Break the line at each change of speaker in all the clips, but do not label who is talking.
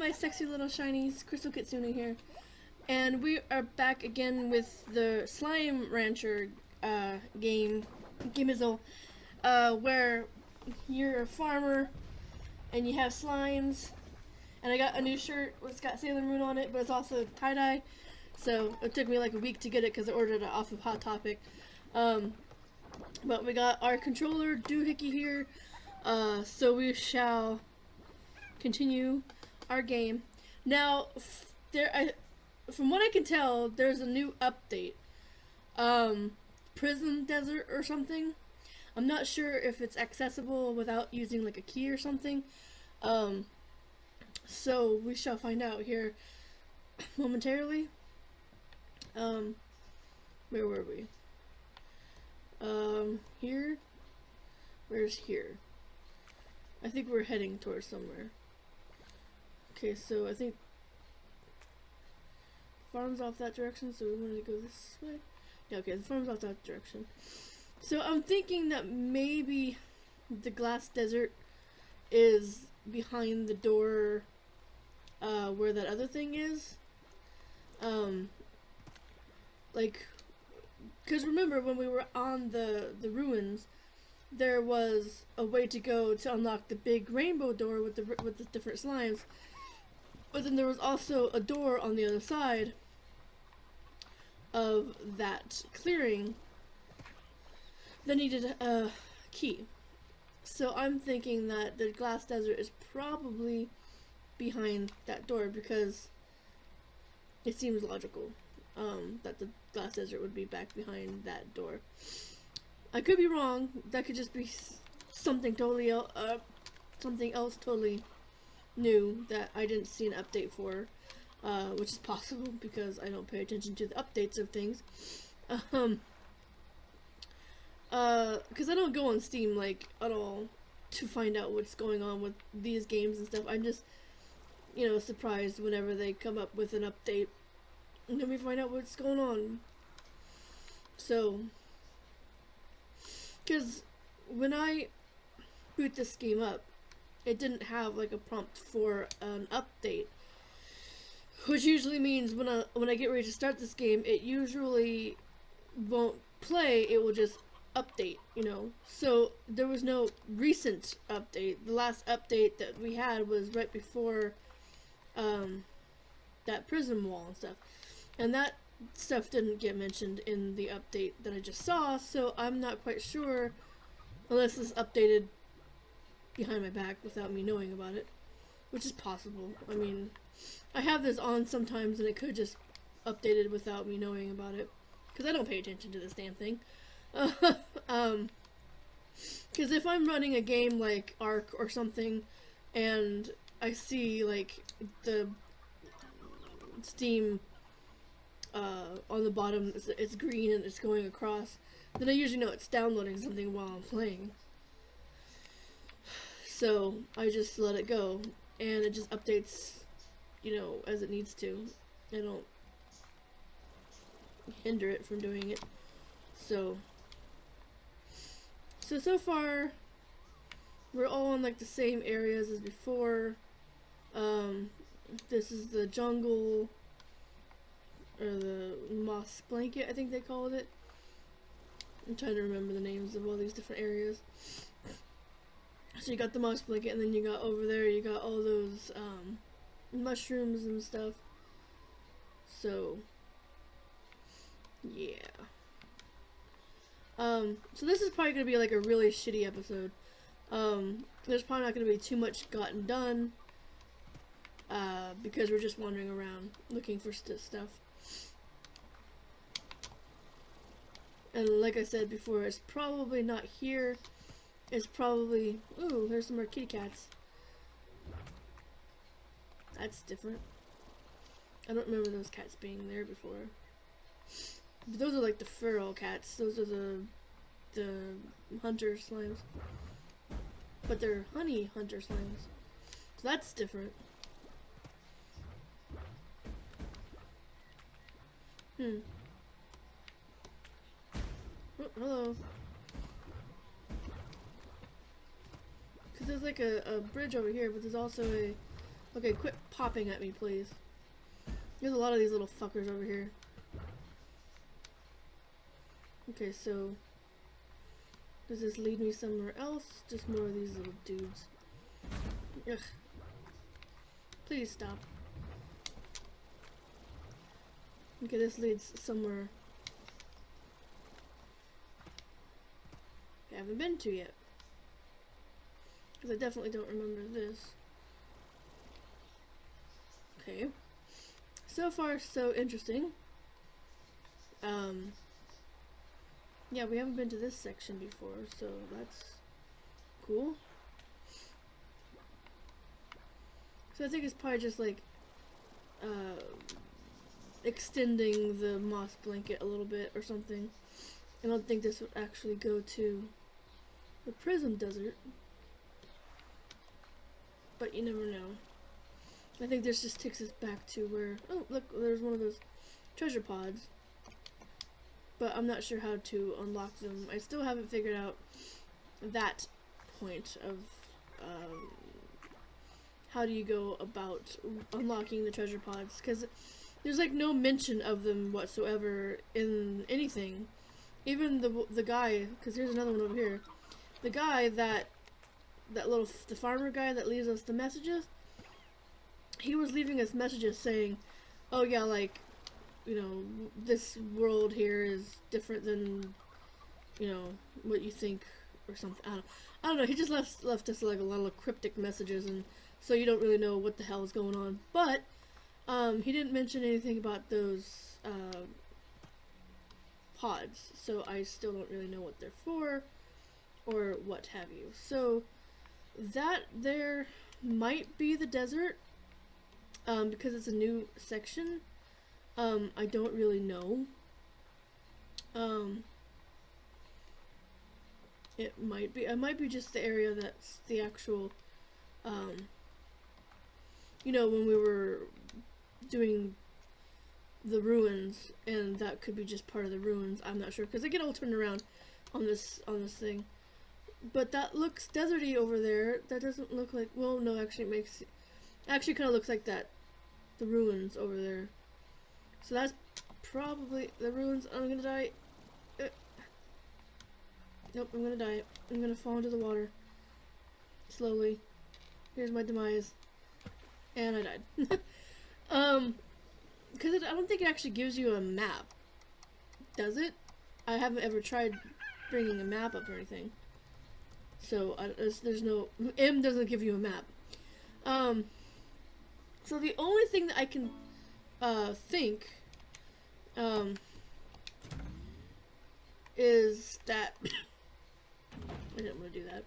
my sexy little shinies, Crystal Kitsune here, and we are back again with the Slime Rancher game-izzle, where you're a farmer and you have slimes, and I got a new shirt it's got Sailor Moon on it, but it's also tie-dye, so it took me like a week to get it because I ordered it off of Hot Topic. But we got our controller doohickey here, so we shall continue our game. Now, from what I can tell, there's a new update. Prism Desert or something. I'm not sure if it's accessible without using like a key or something. So we shall find out here momentarily. Where were we? Here? Where's here? I think we're heading towards somewhere. Okay, so I think farm's off that direction, so we wanted to go this way. Yeah, okay, the farm's off that direction. So I'm thinking that maybe the glass desert is behind the door where that other thing is. Like, because remember when we were on the ruins, there was a way to go to unlock the big rainbow door with the different slimes. But then there was also a door on the other side of that clearing that needed a key. So I'm thinking that the glass desert is probably behind that door because it seems logical that the glass desert would be back behind that door. I could be wrong. That could just be something totally something else totally new that I didn't see an update for, which is possible because I don't pay attention to the updates of things. Because I don't go on Steam like at all to find out what's going on with these games and stuff. I'm just, you know, surprised whenever they come up with an update and then we find out what's going on. So, because when I boot this game up, it didn't have like a prompt for an update, which usually means when I get ready to start this game, it usually won't play. It will just update, you know. So there was no recent update. The last update that we had was right before that prison wall and stuff, and that stuff didn't get mentioned in the update that I just saw. So I'm not quite sure, unless this updated behind my back without me knowing about it, which is possible. I mean, I have this on sometimes and it could just updated without me knowing about it, because I don't pay attention to this damn thing. Because if I'm running a game like Ark or something and I see like the Steam on the bottom, it's green and it's going across, then I usually know it's downloading something while I'm playing. So I just let it go, and it just updates, you know, as it needs to. I don't hinder it from doing it. So far, we're all in like the same areas as before. This is the jungle, or the moss blanket, I think they called it. I'm trying to remember the names of all these different areas. So you got the moss blanket, and then you got over there, you got all those mushrooms and stuff. So yeah. So this is probably gonna be like a really shitty episode. There's probably not gonna be too much gotten done, because we're just wandering around looking for stuff. And like I said before, it's probably not here. It's probably... Ooh, there's some more kitty cats. That's different. I don't remember those cats being there before. But those are like the feral cats. Those are the hunter slimes. But they're honey hunter slimes. So that's different. Oh, hello. Because there's like a bridge over here, but there's also Okay, quit popping at me, please. There's a lot of these little fuckers over here. Okay, so does this lead me somewhere else? Just more of these little dudes. Ugh. Please stop. Okay, this leads somewhere I haven't been to yet. Because I definitely don't remember this. Okay. So far, so interesting. Yeah, we haven't been to this section before, so that's cool. So I think it's probably just like extending the moss blanket a little bit or something. I don't think this would actually go to the Prism Desert, but you never know. I think this just takes us back to where, oh look, there's one of those treasure pods, but I'm not sure how to unlock them. I still haven't figured out that point of how do you go about unlocking the treasure pods, because there's like no mention of them whatsoever in anything. Even the guy, because here's another one over here, the guy the farmer guy that leaves us the messages, he was leaving us messages saying, oh yeah, like, you know, this world here is different than, you know, what you think or something. I don't know, he just left us like a lot of cryptic messages, and so you don't really know what the hell is going on. But he didn't mention anything about those pods, so I still don't really know what they're for or what have you. So that there might be the desert, because it's a new section. I don't really know. It might be just the area that's the actual, you know, when we were doing the ruins, and that could be just part of the ruins. I'm not sure, because I get all turned around on this thing. But that looks deserty over there. That doesn't look like, well, no, actually actually kind of looks like that, the ruins over there. So that's probably the ruins. I'm gonna die. Nope, I'm gonna die. I'm gonna fall into the water. Slowly. Here's my demise. And I died. Because I don't think it actually gives you a map. Does it? I haven't ever tried bringing a map up or anything. So, there's no... M doesn't give you a map. So the only thing that I can think is that... I didn't want to do that.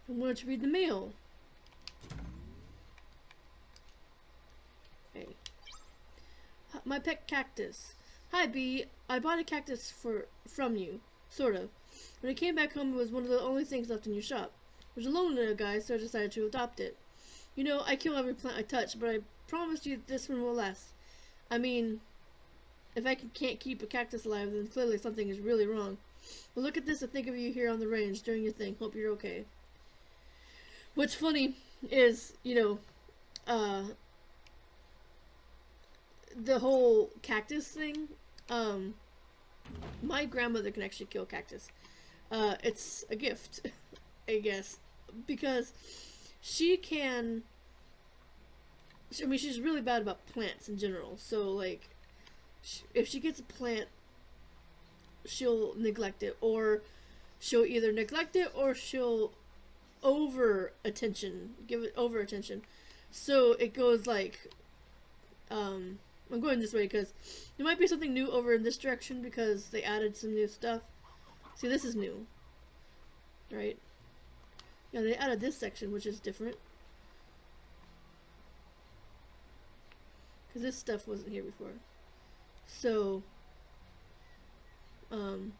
I wanted to read the mail. Hey. My pet cactus. Hi, Bee. I bought a cactus from you. Sort of. When I came back home, it was one of the only things left in your shop. I was alone in a guy, so I decided to adopt it. You know, I kill every plant I touch, but I promised you this one will last. I mean, if I can't keep a cactus alive, then clearly something is really wrong. Well, look at this and think of you here on the range doing your thing. Hope you're okay. What's funny is, you know, the whole cactus thing, my grandmother can actually kill cactus. It's a gift, I guess, because she can, I mean, she's really bad about plants in general, so, like, if she gets a plant, she'll neglect it, or she'll either neglect it, or she'll give it over attention, so it goes like, I'm going this way because there might be something new over in this direction because they added some new stuff. See, this is new, right? Yeah, they added this section, which is different. Because this stuff wasn't here before. So, the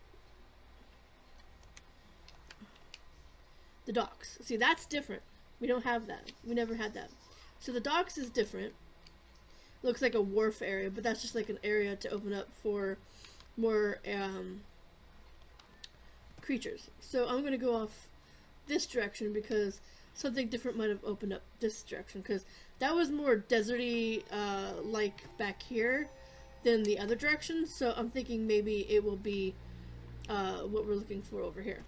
docks. See, that's different. We don't have that. We never had that. So the docks is different. Looks like a wharf area, but that's just like an area to open up for more creatures. So I'm gonna go off this direction because something different might have opened up this direction, because that was more deserty, like back here, than the other direction. So I'm thinking maybe it will be what we're looking for over here.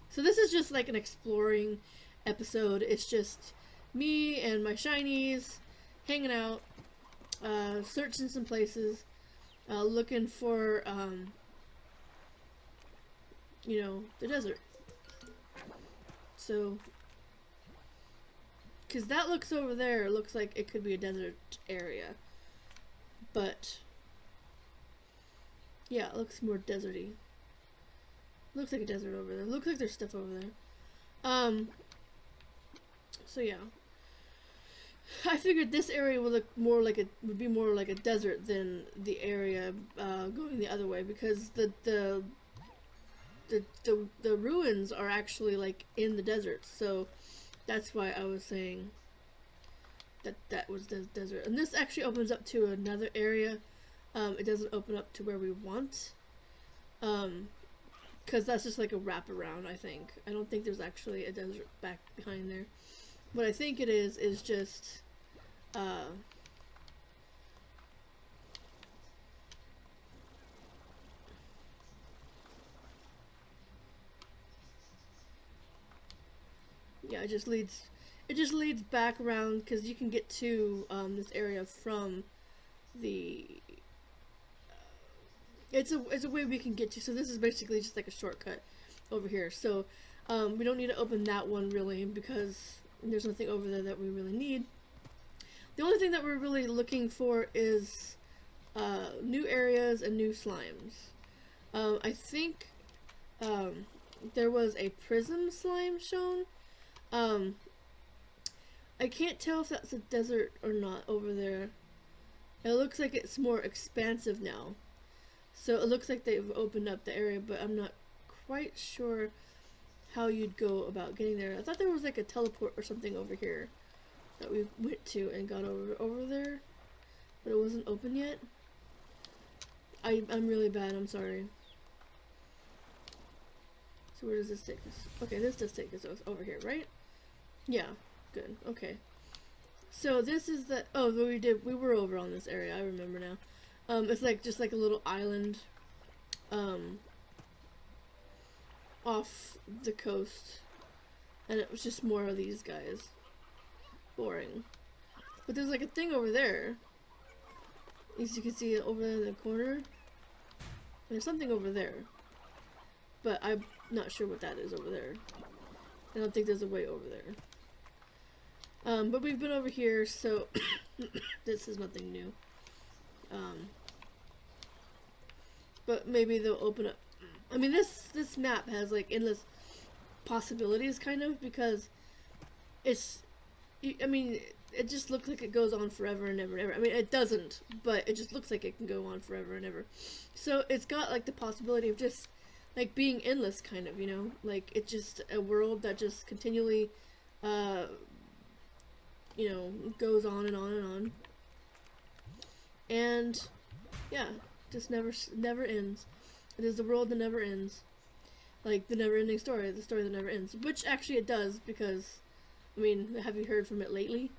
So this is just like an exploring episode. It's just me and my shinies hanging out, searching some places, looking for, you know, the desert. So, because that looks over there, it looks like it could be a desert area. But, yeah, it looks more deserty. Looks like a desert over there. Looks like there's stuff over there. So yeah. I figured this area would be more like a desert than the area going the other way, because the ruins are actually like in the desert. So that's why I was saying that was the desert. And this actually opens up to another area. It doesn't open up to where we want. Because that's just like a wraparound, I think. I don't think there's actually a desert back behind there. What I think it is just, yeah, it just leads back around, because you can get to, this area from the, it's a way we can get to. So this is basically just like a shortcut over here. So we don't need to open that one really, because there's nothing over there that we really need. The only thing that we're really looking for is new areas and new slimes. I think there was a prism slime shown. I can't tell if that's a desert or not over there. It looks like it's more expansive now. So it looks like they've opened up the area, but I'm not quite sure how you'd go about getting there. I thought there was like a teleport or something over here that we went to and got over there, but it wasn't open yet. I'm really bad, I'm sorry. So where does this take us? Okay, this does take us over here, right? Yeah, good, okay. So this is the, oh, we were over on this area, I remember now. It's like just like a little island off the coast, and it was just more of these guys. Boring. But there's like a thing over there, as you can see over there in the corner. There's something over there, but I'm not sure what that is over there. I don't think there's a way over there. But we've been over here, so this is nothing new. But maybe they'll open up. I mean, this map has like endless possibilities, kind of, because it's, I mean, it just looks like it goes on forever and ever and ever. I mean, it doesn't, but it just looks like it can go on forever and ever. So it's got like the possibility of just like being endless, kind of, you know, like it's just a world that just continually, you know, goes on and on and on. And yeah, just never ends. It is the world that never ends. Like the never-ending story, the story that never ends. Which actually it does, because, I mean, have you heard from it lately?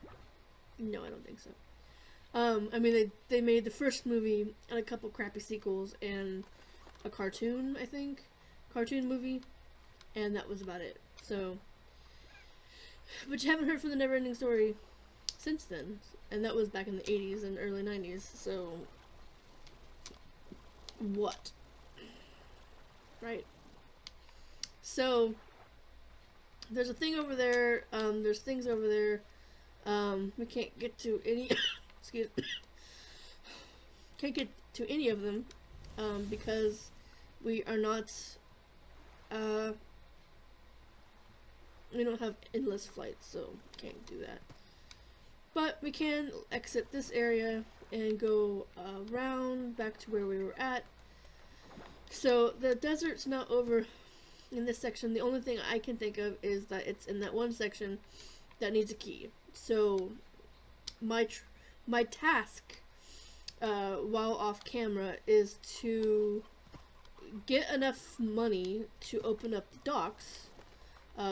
No, I don't think so. I mean, they made the first movie and a couple crappy sequels and a cartoon, I think. Cartoon movie. And that was about it. So, but you haven't heard from the never-ending story since then. And that was back in the 80s and early 90s, so what? Right? So, there's a thing over there, there's things over there, we can't get to any, excuse me, can't get to any of them, because we are not, we don't have endless flights, so can't do that. But we can exit this area and go around back to where we were at. So the desert's not over in this section. The only thing I can think of is that it's in that one section that needs a key. So my task while off camera is to get enough money to open up the docks,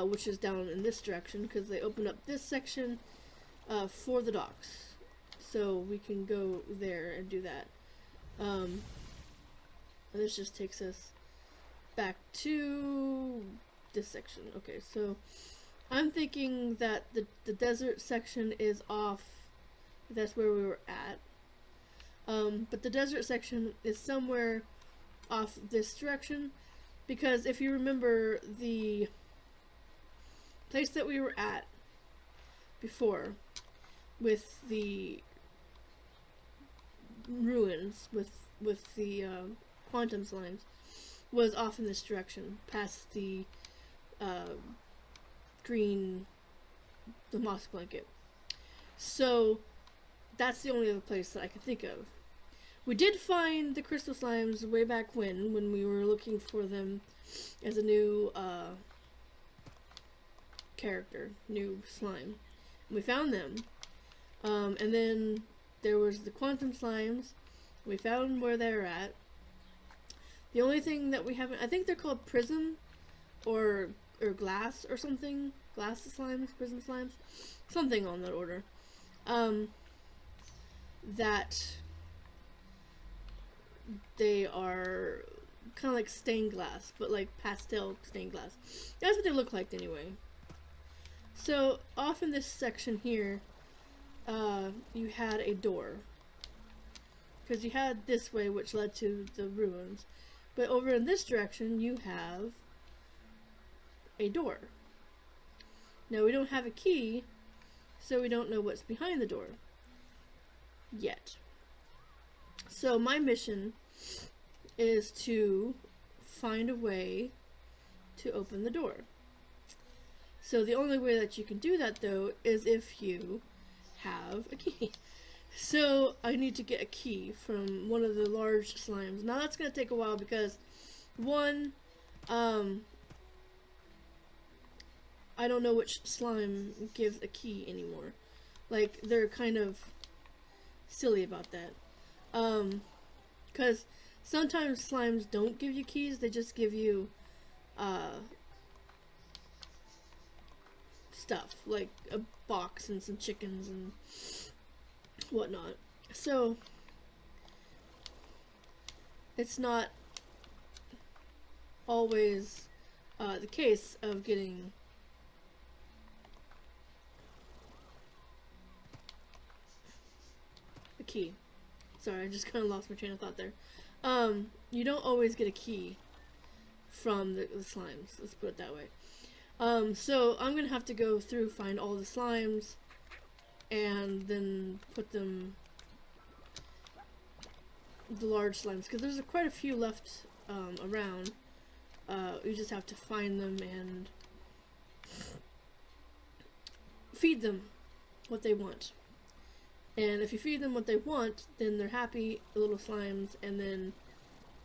which is down in this direction, because they opened up this section for the docks. So we can go there and do that. And this just takes us back to this section. Okay, so I'm thinking that the desert section is off. That's where we were at. But the desert section is somewhere off this direction, because if you remember the place that we were at before with the ruins with the quantum slimes was off in this direction, past the the moss blanket. So that's the only other place that I could think of. We did find the crystal slimes way back when we were looking for them as a new character, new slime. We found them. And then there was the quantum slimes. We found where they're at. The only thing that we haven't, I think they're called prism or glass or something. Glass slimes, prism slimes, something on that order. That they are kind of like stained glass, but like pastel stained glass. That's what they look like anyway. So off in this section here, you had a door, because you had this way, which led to the ruins, but over in this direction you have a door. Now we don't have a key, so we don't know what's behind the door yet. So my mission is to find a way to open the door. So the only way that you can do that, though, is if you have a key. So I need to get a key from one of the large slimes. Now that's going to take a while because, one, I don't know which slime gives a key anymore. Like, they're kind of silly about that. Because sometimes slimes don't give you keys, they just give you stuff, like a box and some chickens and whatnot. So it's not always the case of getting a key. Sorry, I just kind of lost my train of thought there. You don't always get a key from the slimes, let's put it that way. So I'm gonna have to go through, find all the slimes, and then put them, the large slimes, because there's quite a few left around. You just have to find them and feed them what they want. And if you feed them what they want, then they're happy, the little slimes, and then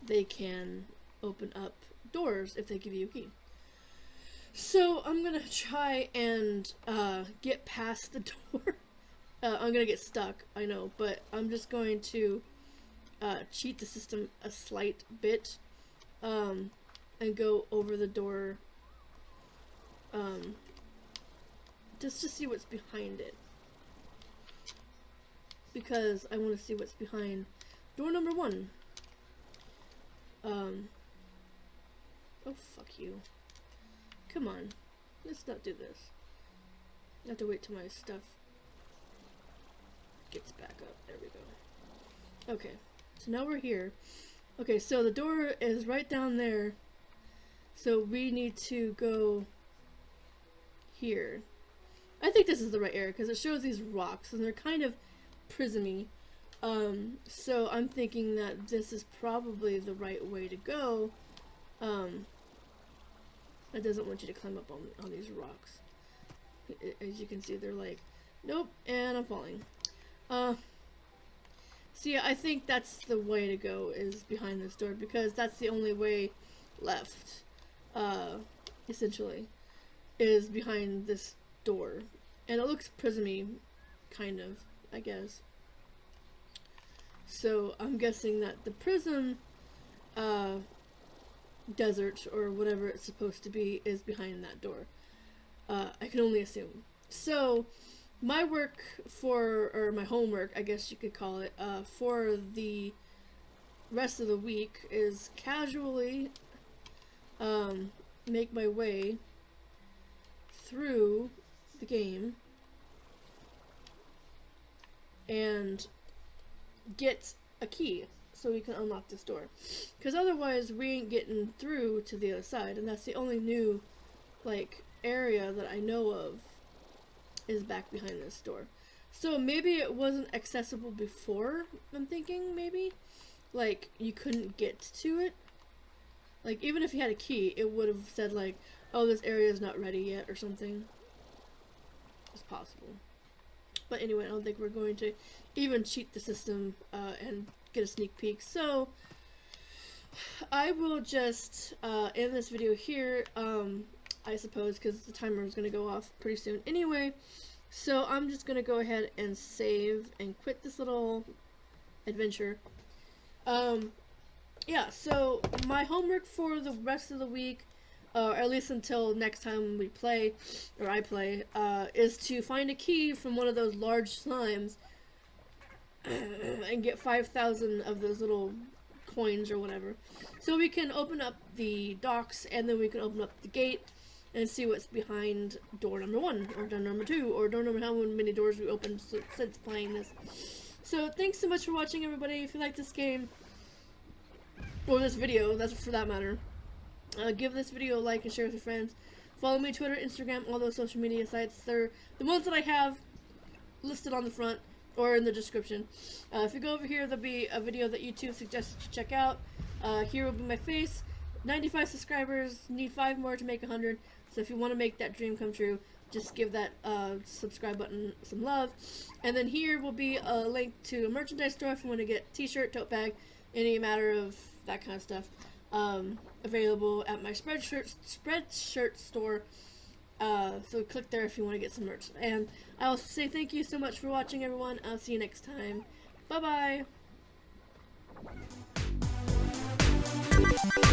they can open up doors if they give you a key. So I'm gonna try and get past the door. I'm gonna get stuck, I know, but I'm just going to cheat the system a slight bit and go over the door just to see what's behind it. Because I want to see what's behind door number 1. Oh, fuck you. Come on. Let's not do this. I have to wait till my stuff gets back up. There we go. Okay. So now we're here. Okay, so the door is right down there. So we need to go here. I think this is the right area because it shows these rocks and they're kind of prismy. So I'm thinking that this is probably the right way to go. It doesn't want you to climb up on these rocks. As you can see, they're like, nope, and I'm falling. So yeah, I think that's the way to go, is behind this door, because that's the only way left, essentially, is behind this door. And it looks prismy, kind of, I guess. So I'm guessing that the prism desert, or whatever it's supposed to be, is behind that door. I can only assume. So my work or my homework, I guess you could call it, for the rest of the week is casually make my way through the game and get a key so we can unlock this door, because otherwise we ain't getting through to the other side, and that's the only new like area that I know of is back behind this door. So maybe it wasn't accessible before. I'm thinking maybe like you couldn't get to it, like even if you had a key it would have said like, oh, this area is not ready yet or something. It's possible. But anyway, I don't think we're going to even cheat the system and get a sneak peek. So I will just end this video here, I suppose, because the timer is going to go off pretty soon anyway. So I'm just going to go ahead and save and quit this little adventure. Yeah, so my homework for the rest of the week, or at least until next time we play, or I play, is to find a key from one of those large slimes and get 5,000 of those little coins or whatever. So we can open up the docks, and then we can open up the gate and see what's behind door number 1, or door number 2, or door number how many doors we opened since playing this. So thanks so much for watching, everybody. If you like this game, or this video, that's for that matter, give this video a like and share with your friends. Follow me on Twitter, Instagram, all those social media sites. They're the ones that I have listed on the front or in the description. If you go over here, there'll be a video that YouTube suggests you check out. Here will be my face. 95 subscribers, need 5 more to make 100. So if you want to make that dream come true, just give that subscribe button some love. And then here will be a link to a merchandise store if you want to get t-shirt, tote bag, any matter of that kind of stuff. Available at my Spreadshirt store. So click there if you want to get some merch. And I will say thank you so much for watching, everyone. I'll see you next time. Bye bye.